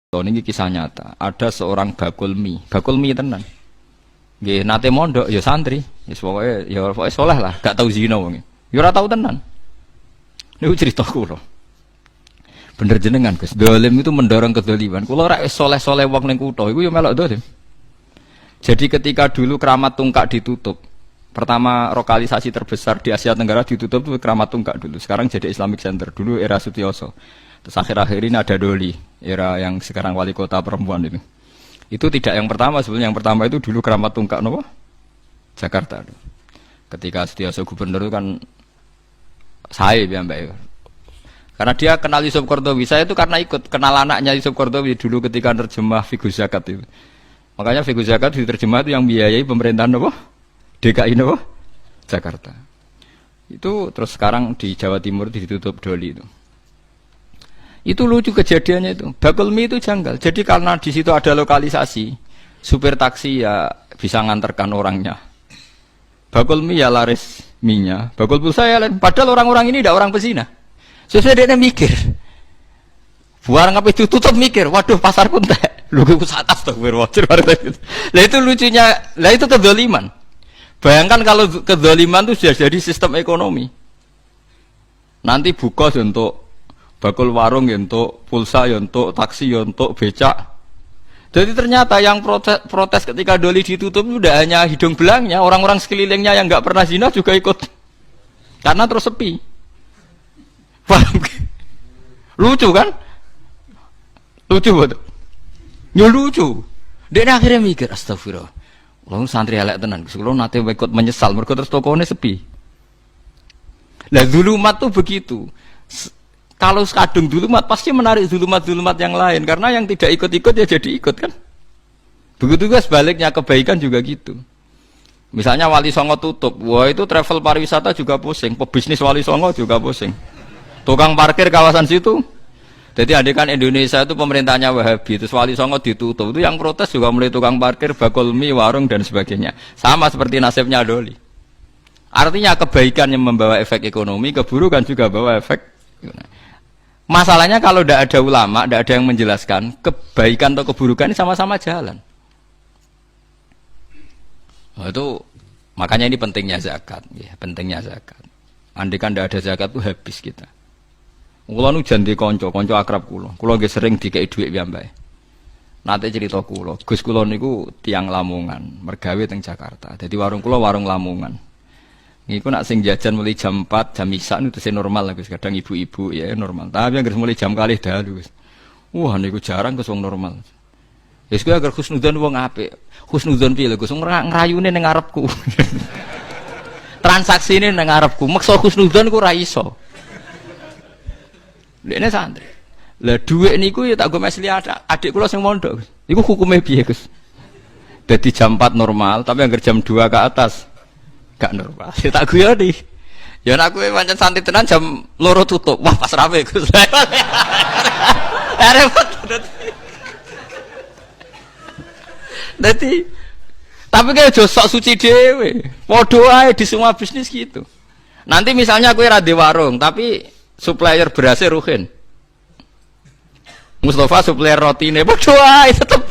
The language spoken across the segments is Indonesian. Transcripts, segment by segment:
Ini kisah nyata. Ada seorang bakul mie tenan. Nggih nate mondok ya santri, ya pokoke saleh lah, gak tau zina wong. Ya ora tau tenan. Niku cerita kula. Bener jenengan Gus, dolim itu mendorong kedzaliman. Kula ora saleh-saleh wong ning kutha iku ya melok dolim. Jadi ketika dulu Keramat Tungkak ditutup, pertama lokalisasi terbesar di Asia Tenggara ditutup itu Keramat Tungkak dulu. Sekarang jadi Islamic Center. Dulu era Sutioso. Terus akhir-akhir ini ada Doli, era yang sekarang wali kota perempuan ini. Itu tidak yang pertama, sebenarnya yang pertama itu dulu Keramat Tungkak nopo? Jakarta. Ketika Sutioso gubernur itu kan saya ya Mbak. Karena dia kenal Yusuf Qaradawi. Saya itu karena ikut kenal anaknya Yusuf Qaradawi dulu ketika terjemah Fiqh Zakat itu. Makanya Fiqh Zakat diterjemah itu yang biayai pemerintahan nopo? DKI nopo? Jakarta. Itu terus sekarang di Jawa Timur ditutup Doli itu. Itu lucu kejadiannya itu. Bakul mie itu janggal. Jadi karena di situ ada lokalisasi, supir taksi ya bisa nganterkan orangnya. Bakul mie ya laris mie-nya. Bakul pulsa ya lain. Padahal orang-orang ini tidak orang pezina. Sesuai dia mikir. Barang apa itu tutup mikir. Waduh pasar pun tak. Lu ke atas tuh berwajib. Lah itu lucunya. Lah itu kedzaliman. Bayangkan kalau kedzaliman itu sudah jadi sistem ekonomi. Nanti buka untuk bakul warung ya untuk pulsa ya untuk taksi ya untuk becak. Jadi ternyata yang protes ketika Doli ditutup itu tidak hanya hidung belangnya, orang-orang sekelilingnya yang nggak pernah zina juga ikut karena terus sepi. Paham? Lucu kan? Lucu betul. Ya lucu. Dia akhirnya mikir astagfirullah. Lalu santri elek tenan, kalau nanti ikut menyesal mereka terus tokonya sepi. Lah zulumat tuh begitu. Kalau kadung zulumat pasti menarik zulumat yang lain karena yang tidak ikut-ikut ya jadi ikut kan. Begitu juga sebaliknya kebaikan juga gitu. Misalnya Wali Songo tutup, wah itu travel pariwisata juga pusing, pebisnis Wali Songo juga pusing. Tukang parkir kawasan situ. Jadi adekan Indonesia itu pemerintahnya Wahabi, terus Wali Songo ditutup, itu yang protes juga mulai tukang parkir, bakul mie, warung dan sebagainya. Sama seperti nasibnya Doli. Artinya kebaikan yang membawa efek ekonomi, keburukan juga bawa efek. Masalahnya kalau tidak ada ulama, tidak ada yang menjelaskan kebaikan atau keburukan ini sama-sama jalan. Nah, itu makanya ini pentingnya zakat, ya, pentingnya zakat. Andai kan tidak ada zakat itu habis kita. Kulo nu janji konco akrab kulo nggih sering dikei dhuwit piyambake. Nate cerita kulo, Gus kulo niku tiang Lamongan, mergawe teng Jakarta. Jadi warung kulo warung Lamongan. Niku nak sing jajan mulai jam 4, jam isya itu sing normal lah Gus. Kadang ibu-ibu ya normal. Tapi yang mulai jam kalih dalu Gus. Wah niku jarang Gus wong normal. Wis kuwi agar husnudzon wong apik. Husnudzon piye lho Gus ngrayune ning ngarepku. Transaksine ning ngarepku. Meksa husnudzon ku ora iso. Dekne santri. Lah dhuwit niku ya tak go mesli adik kula sing mondok Gus. Iku hukume piye Gus? Dadi jam 4 normal, tapi anggar jam 2 ke atas gak normal. Ya tak guyoni. Ya nek kowe pancen santri tenan jam 2 tutup. Wah, pas rawe Gus. Repot. Dadi tapi kayak aja sok suci dhewe. Padha ae di semua bisnis gitu. Nanti misalnya kowe ra di warung, tapi supplier berasnya Ruhin. Mustafa supplier rotine padha ae tetep.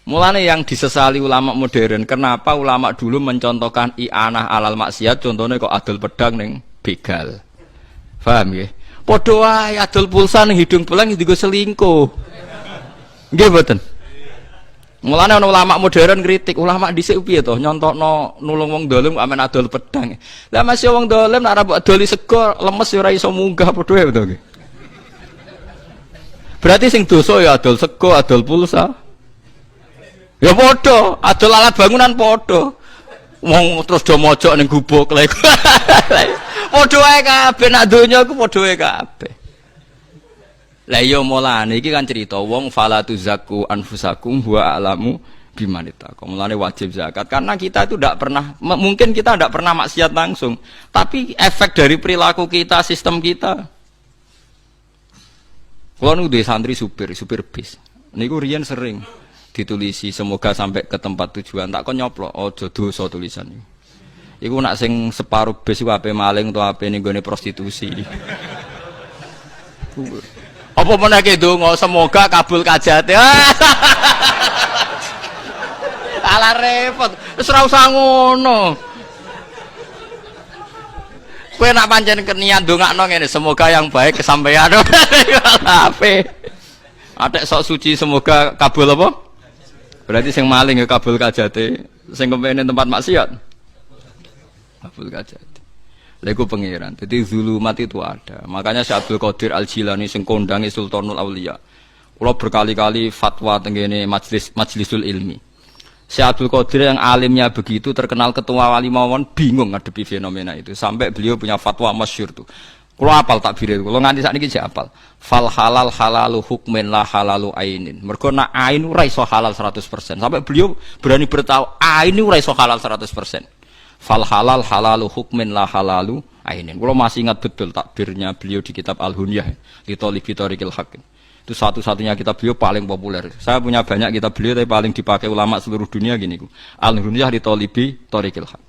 Mulane yang disesali ulama modern, kenapa ulama dulu mencontohkan i'anah alal maksiat, contohnya kok adol pedang ning begal. Paham nggih? Padha wae adol pulsa ning hidung belang digo selingkuh. Nggih mboten? Mulane ana ulama modern kritik, ulama dhisik piye to nyontokno nulung wong dolim amen adol pedang. Lah masih wong dolim nek ora mbok adoli sego lemes ya ora iso munggah padha wae to nggih. Berarti sing dosa ya adol sego, adol pulsa. Ya padha, adol alat bangunan padha. Wong terus do mojok ning gubuk lha iku. Padha wae kabeh nak donya iku padha wae kabeh. Lah iya mulane iki kan cerita wong fala tuzakku anfusakum wa alamu bimanita. Mulane wajib zakat karena kita itu tidak pernah mungkin kita tidak pernah maksiat langsung, tapi efek dari perilaku kita, sistem kita. Kulo nu duwe santri supir bis. Niku riyen sering ditulisi semoga sampai ke tempat tujuan tak kon nyoplok aja dosa tulisan iki. Iku nak sing separuh bis iku ape maling utawa ape ning gone prostitusi. Apa meneh ki donga semoga kabul kajate. Alah repot. Wis ora usah ngono. Kowe nak pancen keniat ndongakno ngene, semoga yang baik kesampaian. Ape? Atek sok suci semoga kabul apa? Berarti sing maling ya kabul kajate, sing kepengin tempat maksiat. Kabul kajate. Lha iku pangeran. Dadi zulumat itu ada. Makanya Syekh Abdul Qadir Al-Jilani sing kondange Sultanul Auliya. Kula berkali-kali fatwa tengene majlisul ilmi. Syekh Abdul Qadir yang alimnya begitu terkenal ketua wali mawon bingung ngadepi fenomena itu sampai beliau punya fatwa masyhur tuh. Kalau apal takbir itu, kalau nganti saat ini saya apal. Fal halal halalu hukmin la halalu ainin. Mergo nak ain ora iso halal 100%. Sampai beliau berani bertahu ain ora iso halal 100%. Fal halal halalu hukmin la halalu ainin. Kalau masih ingat betul takbirnya beliau di kitab Al-Hunyah di Thalibi Thariqil Haqq. Itu satu-satunya kitab beliau paling populer. Saya punya banyak kitab beliau tapi paling dipakai ulama seluruh dunia gini. Al-Hunyah di Thalibi Thariqil Haqq.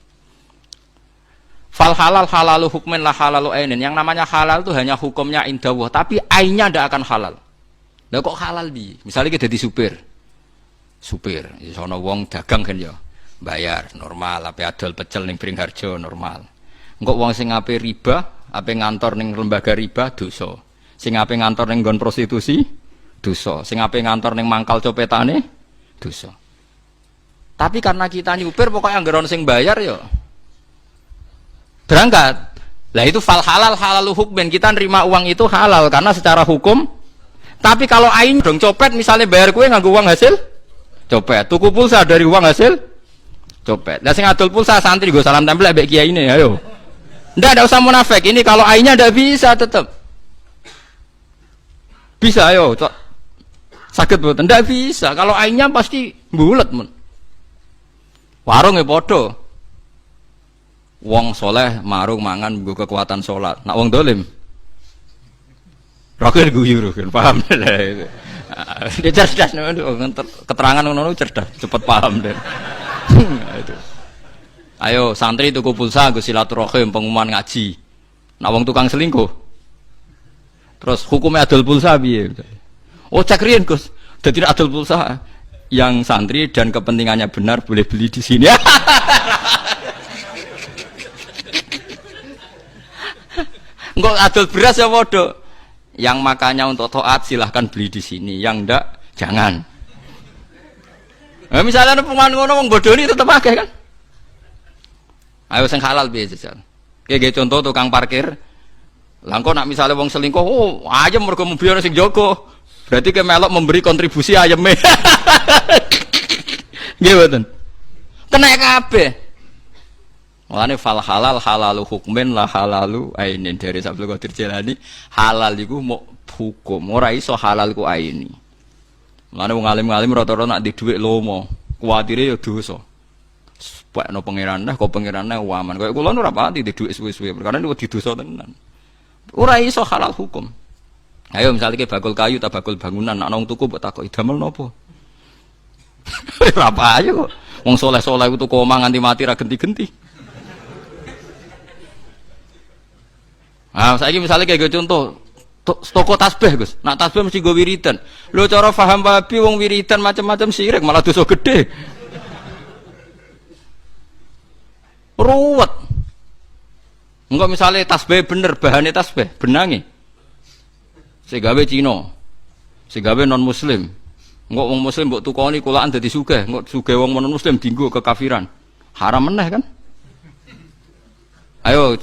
Fal halal halalu hukmin la halalu ainin. Yang namanya halal itu hanya hukumnya indawah, tapi ainnya tidak akan halal. Lah kok halal bi? Misalnya kita jadi supir. Supir, sono wong dagang kan ya. Bayar normal, ape adol pecel ning Bringharjo normal. Engko wong sing ape riba, ape ngantor ning lembaga riba dosa. Sing ape ngantor ning nggon prostitusi dosa. Sing ape ngantor ning mangkal copetane dosa. Tapi karena kita nyupir pokoknya anggar ono sing bayar ya berangkat. Lah itu fal halal halalu hukmin, kita nerima uang itu halal karena secara hukum. Tapi kalau ain dong copet misalnya bayar kue nganggo uang hasil copet, tuku pulsa dari uang hasil copet. Lah sing adol pulsa santri go salam tempel mbek kiai ini ayo. Ndak usah munafik. Ini kalau ainnya ndak bisa tetap. Bisa ayo, sakit boten ndak bisa. Kalau ainnya pasti bulet men. Warung e padha. Wong soleh marung mangan nggo kekuatan salat. Nak wong dolim rokir guyur kan paham deh. Dia cerdas keterangan ngono cerdas, cepet paham deh. Itu. Ayo santri tuku pulsa nggo silaturahim pengumuman ngaji. Nak wong tukang selingkuh. Terus hukumnya adol pulsa piye? Oh cek riyen Gus. Dadi adol pulsa yang santri dan kepentingannya benar boleh beli di sini. Enggak adol beras ya bodoh. Yang makanya untuk taat silahkan beli di sini. Yang ndak jangan. Nah, misalnya ada pemain ngono wong bodoh ini tetap pakai kan? Ayo sing halal piye jajal. Kayak contoh tukang parkir. Lah engko nak misalnya wong selingkuh, oh ayam mergo mobil sing jaga. Berarti ke melok memberi kontribusi ayame. Nggih mboten. Kena kabeh. Mulane fal halal halalu hukmin la halalu ainin dari Abdul Qadir Jilani. Halal iku mok hukum, ora iso halal ku aini. Mulane wong alim-alim rata-rata nak di dhuwit lomo, kuwatire ya dosa. Sepekno pangeran dah, kok pangeran waman. Kaya kula ora pati di dhuwit suwe-suwe, perkara niku di dosa tenan. Ora iso halal hukum. Ayo misalnya ke bakul kayu ta bakul bangunan, nak nang tuku mbok takoki damel napa? Ora apa ayo kok. Wong saleh-saleh ku tuku omah nganti mati ra genti-genti. Ah, saiki misalnya kayak contoh toko tasbih, Gus. Nak tasbih mesti go wiridan. Lho cara paham Wahabi wong wiridan macam-macam syirik malah dosa gede. Ruwet. Enggak misalnya tasbih bener bahane tasbih, benange. Sing gawe Cina. Sing gawe non muslim. Enggak wong muslim mbok tukoni kulaan dadi sugih, enggak sugih wong non muslim dienggo kekafiran. Haram meneh kan? Ayo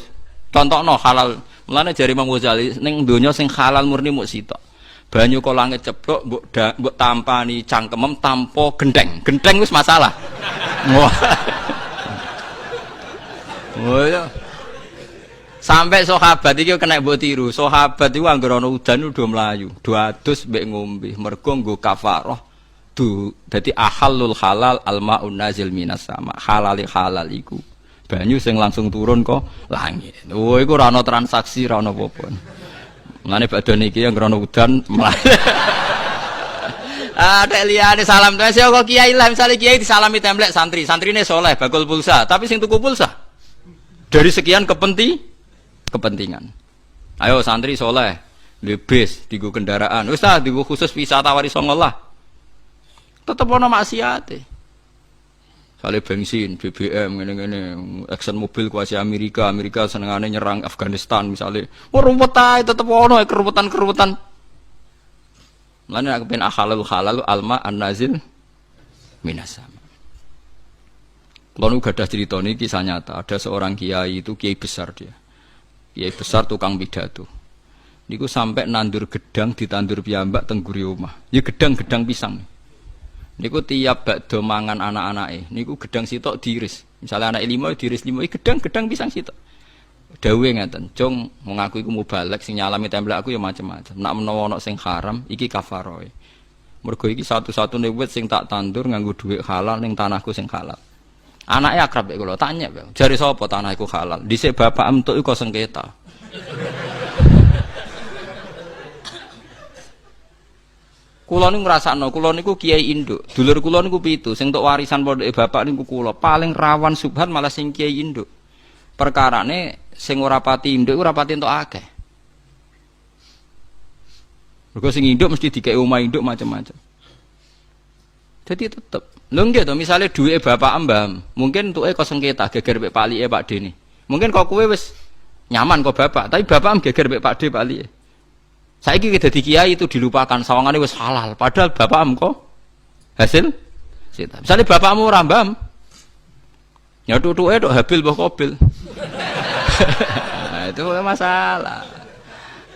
contohno halal. Mulane jari Imam Ghazali ning donya sing halal murni muk sitok. Banyu kok langit ceplok mbok tampani cangkemem tanpa gendeng. Gendeng wis masalah. Wah. Oh ya. Sampai sahabat iki kena mbok tiru. Sahabat iku anggere ana udan udah mlayu, do adus mbek ngombe. Mergo nggo kafarah. Dadi ahallul halal almaun nazil minas sama. Halal iku banyu sing langsung turun kok langit. Oh iku ora ana transaksi, ora ana apa-apa. Mulane badhe niki anggere ana udan mlayu. Ada liyane salam terus kok kiai lah misale kiai disalami templek santri. Santrine soleh bakul pulsa, tapi sing tuku pulsa dari sekian kepentingan. Ayo santri soleh, Lebes digo kendaraan. Wis ta digo khusus wisata wari songo lah. Tetep ana maksiate. Kali bensin, BBM ngene-ngene, Exxon Mobil kuasi Amerika senengane nyerang Afghanistan misalnya. Ruwet ae tetep ana keruwetan-keruwetan. Lan nek ben halal alma an-nazil minas sama. Kalau gadah cerita ini kisah nyata. Ada seorang kiai itu kiai besar dia. Kiai besar tukang pidato. Niku sampai nandur gedang ditandur piyambak teng guri omah. Ya gedang-gedang pisang. Niku tiap bakdo mangan anak-anake. Niku gedang sitok diiris. Misalnya anak 5 diiris 5, gedang-gedang pisang sitok. Dawe ngeten, "Cung, wong aku iku mubalek sing nyalami templek aku ya macam-macam. Nak menawa ana sing haram iki kafaroe. Mergo iki satu-satune wit sing tak tandur nganggo dhuwit halal ning tanahku sing halal." Anake akrab mek kula tanya, "Jare sapa tanah iku halal?" Dhisik bapak entuk iku sengketa. Kula niku ngrasakno, kula niku kiai induk. Dulur kula niku 7, sing entuk warisan pondoke bapak niku kula. Paling rawan subhan malah sing kiai induk. Perkarane sing ora pati induk ora pati entuk akeh. Mergo sing induk mesti dikek omah induk macam-macam. Jadi tetep. Lho nggih to, misale duwike bapak mbam, mungkin entuke kok sengketa geger mek palike Pak D ni. Mungkin kok kowe wis nyaman kok bapak, tapi bapak geger mek Pak D palike. Saiki dadi kiai itu dilupakan, sawangane wis halal, padahal bapak kok hasil sita. Misale bapakmu ora mbam, ya tutuke tok Habil mbah Qabil. Nah, itu masalah.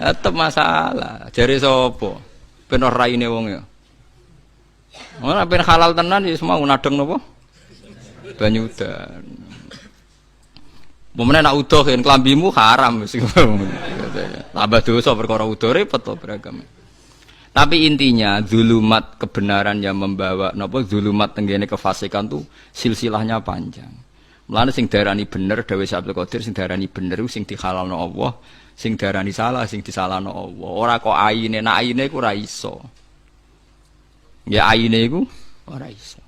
Tetep masalah. Jare sapa? Ben ora raine wong ya. Ora ben halal tenan ya semua nadeng napa? Banyu udan. Pemene nak udoh yen klambimu haram wis. Tambah dosa perkara udoh repot to beragam. Tapi intinya zulumat kebenaran yang membawa napa zulumat tenggene kefasikan tuh silsilahnya panjang. Mulane sing darani bener dawuh Syekh Abdul Qadir sing darani bener sing dihalalno Allah, sing darani salah sing disalahno Allah. Ora kok aine, nek aine iku ora iso. Ya aine iku ora iso.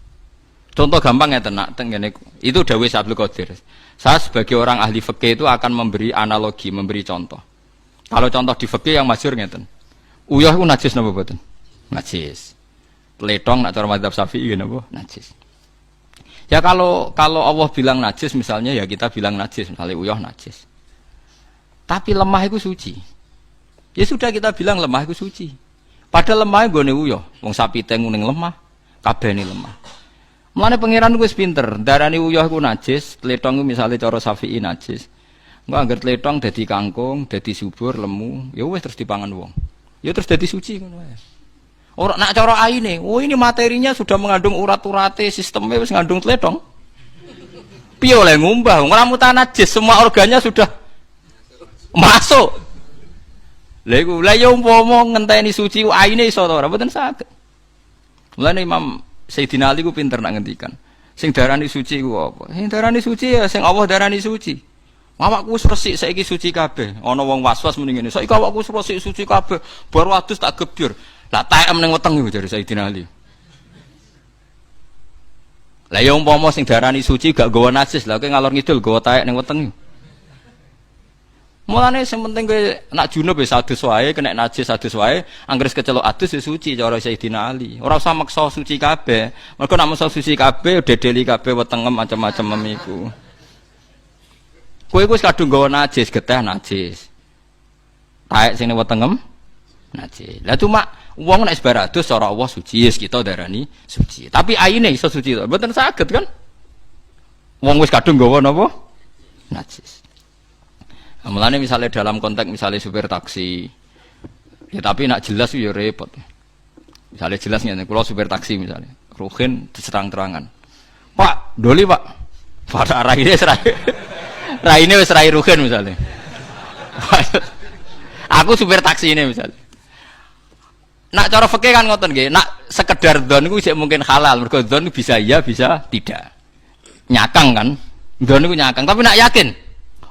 Contoh gampang ngeten nak teng ngene itu dawuh Syekh Abdul Qadir. Saya sebagai orang ahli fikih itu akan memberi analogi, memberi contoh. Kalau contoh di fikih yang masyhur ngeten. Uyah iku najis napa mboten? Najis. Pletong nak cara mazhab Syafi'i napa? Najis. Ya kalau Allah bilang najis misalnya ya kita bilang najis, misalnya uyah najis. Tapi lemah itu suci. Ya sudah kita bilang lemah itu suci. Padahal lemah nggone uyah, wong sapi teng ning lemah, kabehane lemah. Mulane pangeran wis pinter, darani uyah iku najis, tletong misalnya cara Syafi'i najis. Engko anggar tletong dadi kangkung, dadi subur, lemu, ya wis terus dipangan wong. Ya terus dadi suci ngono wae. Ora nak cara aine, oh ini materinya sudah mengandung urat-urate, sistemnya wis ngandung tletong. Piye oleh ngumbah, ora mutan najis, semua organnya sudah masuk. Lha iku lha yo umpama ngenteni suci aine iso to ora mboten saged. Mulane Imam Sayyidina Ali ku pinter nak ngendikan. Sing darani suci ku apa? Sing darani suci ya sing Allah darani suci. Awakku wis resik saiki suci kabeh. Ana wong was-was muni ngene. Saiki awakku wis resik suci kabeh. Baru adus tak gebyur. Lah taem ning weteng iku jare Sayyidina Ali. Lah ya umpama sing darani suci gak gawa najis, lah kowe ngalor ngidul gawa taek ning weteng. Mulane sing penting kowe nak junub wis adus wae, kena najis adus wae, anggere kecelok adus wis suci cara Sayyidina Ali. Ora usah maksa suci kabeh. Mergo nek maksa suci kabeh dedeli kabeh wetengem macam-macam iku. Kowe wis kadung gawa najis, geteh najis. Taek sing wetengem najis. Lah cuma wong nek sebar adus cara Allah suci, yes kita darani suci. Tapi aine iso suci to. Mboten saged kan? Wong wis kadung gawa napa? Najis. Mulane misalnya dalam konteks misalnya supir taksi, ya tapi nak jelas ya repot. Misalnya jelasnya, kalau supir taksi misalnya, Ruhin terang-terangan, Pak, doli Pak, pada arah ini serai, raine wis rai Ruhin misalnya. Aku supir taksi ini misalnya. Nak cara fikih kan ngoten nggih, nak sekedar dzon iku sik mungkin halal, mergo dzon bisa iya bisa tidak. Nyakang kan? Dzon iku nyakang, tapi nak yakin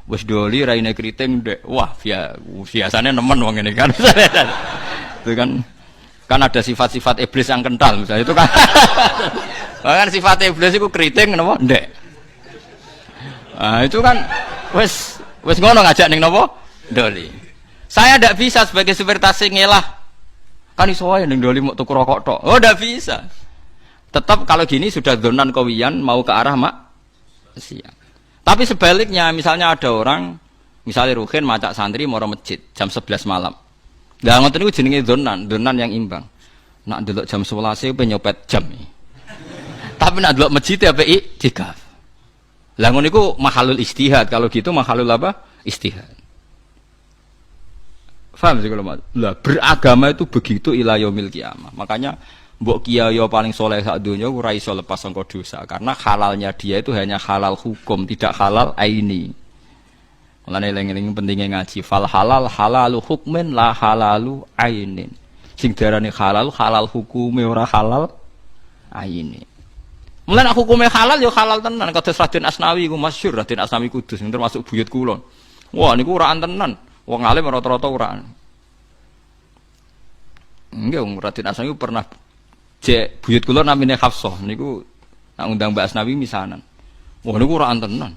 wis doli raine kriting ndek. Wah, biasanya nemen wong ngene kan. Itu kan ada sifat-sifat iblis yang kental misalnya itu kan. Kan sifat iblis itu kriting napa ndek. Nah, itu kan wis ngono ngajak ning napa? Doli. Saya tidak bisa sebagai supir taksi ngelah. Kan iso wae ning doli mau tuku rokok tok. Oh, tidak bisa. Tetap kalau gini sudah donan kawiyan mau ke arah maksiat. Tapi sebaliknya misalnya ada orang misalnya Ruhin macak santri mau masjid jam 11 malam. Lah ngoten niku jenenge donan yang imbang. Nak delok jam 11 pe nyopet jam. Tapi nak delok masjid apa iktikaf. Lah ngono niku mahalul istihad. Kalau gitu mahalul apa? Istihad. Faham sih kalau lah beragama itu begitu ila yaumil qiyamah. Makanya mbok kiai paling soleh sak donya ora iso lepas sangka dosa karena halalnya dia itu hanya halal hukum, tidak halal aini. Mulane eling-eling pentingnya ngaji fal halal halalu hukmin la halalu ainin. Sing diarani halal halal hukume ora halal aini. Mulane nek hukume halal ya halal tenan kados Raden Asnawi iku masyhur Raden Asnawi Kudus sing termasuk buyut kula. Wah niku uraan tenan. Wong alim rata-rata uraan. Enggak, Raden Asnawi pernah jek buyut kula namine Hafsah niku nak undang Mbak Asnawi misanan. Wah niku uraan tenan.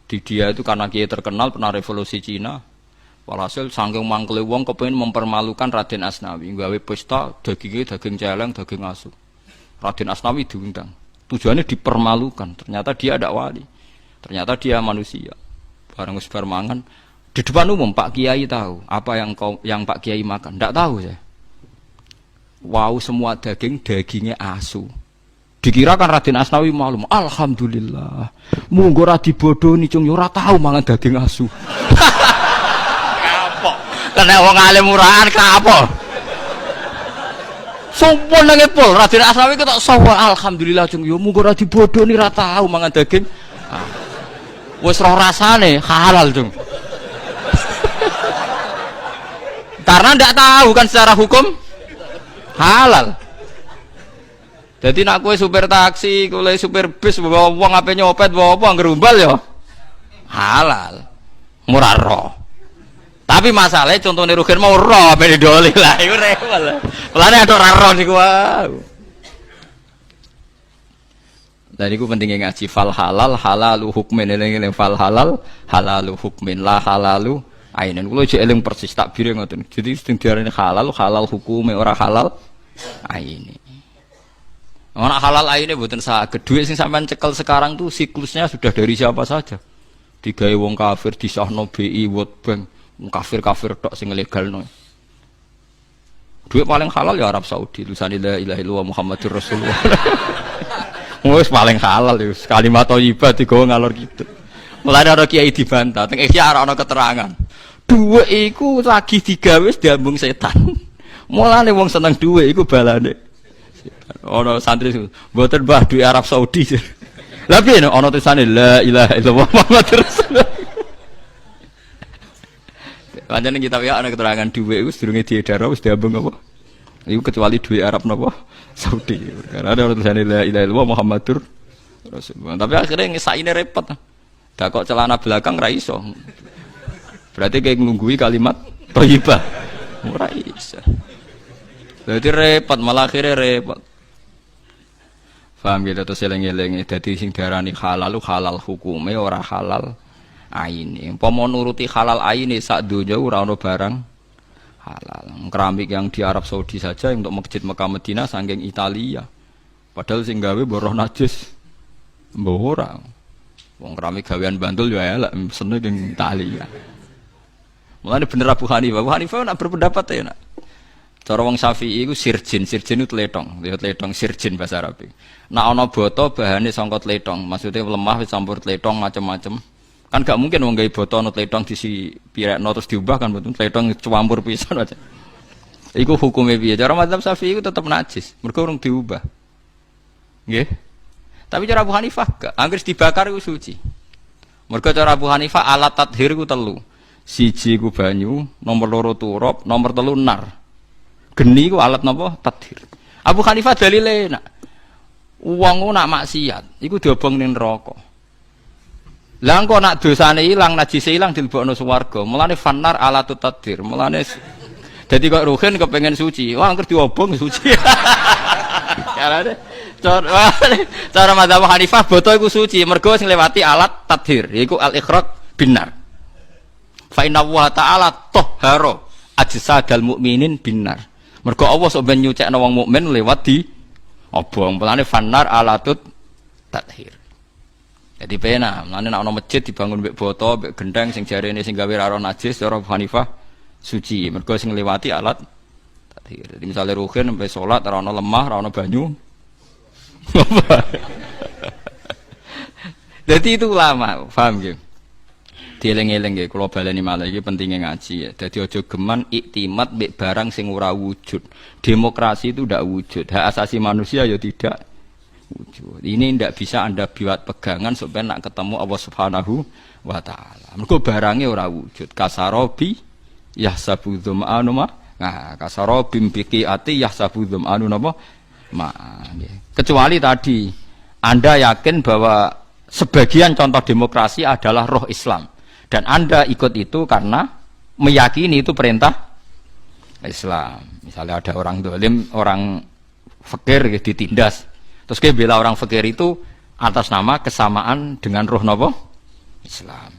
Di dia itu karena kiai terkenal pernah revolusi Cina. Walhasil saking mangkele wong kepengin mempermalukan Raden Asnawi, gawe pesta dagingnya daging celeng, daging asu. Raden Asnawi diundang. Tujuannya dipermalukan. Ternyata dia ada wali. Ternyata dia manusia. Barang wis bar mangan di depan umum Pak Kiai tahu apa yang Pak Kiai makan. Ndak tahu saya. Wow, semua dagingnya asu. Dikira kan Raden Asnawi maklum. Alhamdulillah. Munggo ora dibodoni cung ora tahu mangan daging asu. Kapok. Kena wong alim murahan kapok. Sompon nang epol Raden Asnawi ketok sawa alhamdulillah cung yo munggo ora dibodoni ora tahu mangan daging. Wis roh rasane halal cung. Karena ndak tahu kan secara hukum halal. Jadi nak kue supir taksi, kue supir bis, bawa uang apa nyopet, bawa apa ngerumbal ya halal, murah roh. Tapi masalahnya contohnya Ruhin mau roh, beda doli lah, itu repot lah. Pelane ada roh nih gua. Dan itu pentingnya ngaji fal halal halalu hukmin, eling fal halal halalu hukmin lah halalu. Ainen kulo jek eling persis takbire ngoten. Jadi sing diarani halal hukume ora halal aine. Ora halal aine mboten saged. Dhuwit sing sampean cekel sekarang tuh siklusnya sudah dari siapa saja. Digawe wong kafir disahno BI World Bank, wong kafir-kafir tok sing legalno. Dhuwit paling halal ya Arab Saudi. Lusani la ilaha illallah Muhammadur Rasulullah. Wis paling halal ya kalimat thayyibah digawa ngalor gitu. Mulane ana kiai dibantah, teng iki ora ana keterangan. Dhuwit iku lagi digawe diambung setan. Mulane wong seneng dhuwit iku balane. Ana santri mboten Mbah dhuwit Arab Saudi. Lah piye ana tulisane la ilaha illallah Muhammadur Rasulullah. Pancen kitab ya ana keterangan dhuwit iku sedurunge diedar wis diambung apa? Iku kecuali dhuwit Arab napa? Saudi. Karena ada tulisane la ilaha illallah Muhammadur Rasulullah. Tapi akhirnya ngesaine repot. Dak kok celana belakang ra iso. Berarti kayak nglunggui kalimat thayyibah. Ora iso. Dadi repot malah akhirnya repot. Paham gitu terus eling-eling dadi sing diarani halal halal hukume ora halal aine. Umpama nuruti halal aine sak donya ora ana barang halal. Keramik yang di Arab Saudi saja untuk masjid Mekah Madinah saking Italia. Padahal sing gawe boroh najis. Mbok ora. Wong keramik gawean Bantul yo elek seneng ning Italia. Mulane bener Abu Hanifah. Abu Hanifah nak berpendapat ya nak. Cara wong Syafi'i iku sirjin itu tletong, tletong sirjin bahasa Arab. Nek ana boto bahane sangka tletong, maksudnya lemah wis campur tletong macam-macam. Kan gak mungkin wong gawe boto ana tletong disi pirekno terus diubah kan betul tletong campur pisan aja. Iku hukume piye? Cara mazhab Syafi'i iku tetep najis, mergo urung diubah. Nggih. Tapi cara Abu Hanifah gak, anggere dibakar iku suci. Mergo cara Abu Hanifah alat tathhir iku telu. Siji ku banyu, nomor loro turap, nomor telu nar. Geni ku alat napa? Tathhir. Abu Hanifah dalile nak wong nak maksiat iku diobong ning neraka. Lah engko nak dosane ilang, najise ilang dilebokno swarga. Mulane fannar alatut tathhir. Mulane dadi kok Ruhin kepengin suci. Wah angker diobong suci. Carane cara mazhab Hanifah boto iku suci mergo sing lewati alat tathhir, iku al-ikhraq binar. Fa inna wa ta'ala tahhara ajsadal mukminin binar. Mergo Allah sok ben nyucekno wong mukmin lewat di obong. Pelane fanar alatut tathir. Jadi pena, mulane nek ana masjid dibangun mbek boto, mbek gendeng sing jarene sing gawe ra najis cara Hanifah suci. Mergo sing liwati alat tathir. Jadi misale ruhin sampai salat ora ana lemah, ora ana banyu. Jadi itu ulama, paham nggih? Dieling-eling nggih kula baleni malih iki pentinge ngaji ya. Dadi aja geman iktimat mbek barang sing ora wujud. Demokrasi itu ndak wujud. Hak asasi manusia ya tidak wujud. Ini ndak bisa Anda buat pegangan supaya nak ketemu Allah Subhanahu wa taala. Mergo barange ora wujud. Kasarobi yahsabu dzama'anu ma. Nah, kasarobi biqiati yahsabu dzama'anu napa? Ma. Kecuali tadi Anda yakin bahwa sebagian contoh demokrasi adalah roh Islam. Dan Anda ikut itu karena meyakini itu perintah Islam. Misalnya ada orang dolim, orang fakir ditindas. Terus dia bela orang fakir itu atas nama kesamaan dengan roh nopo Islam.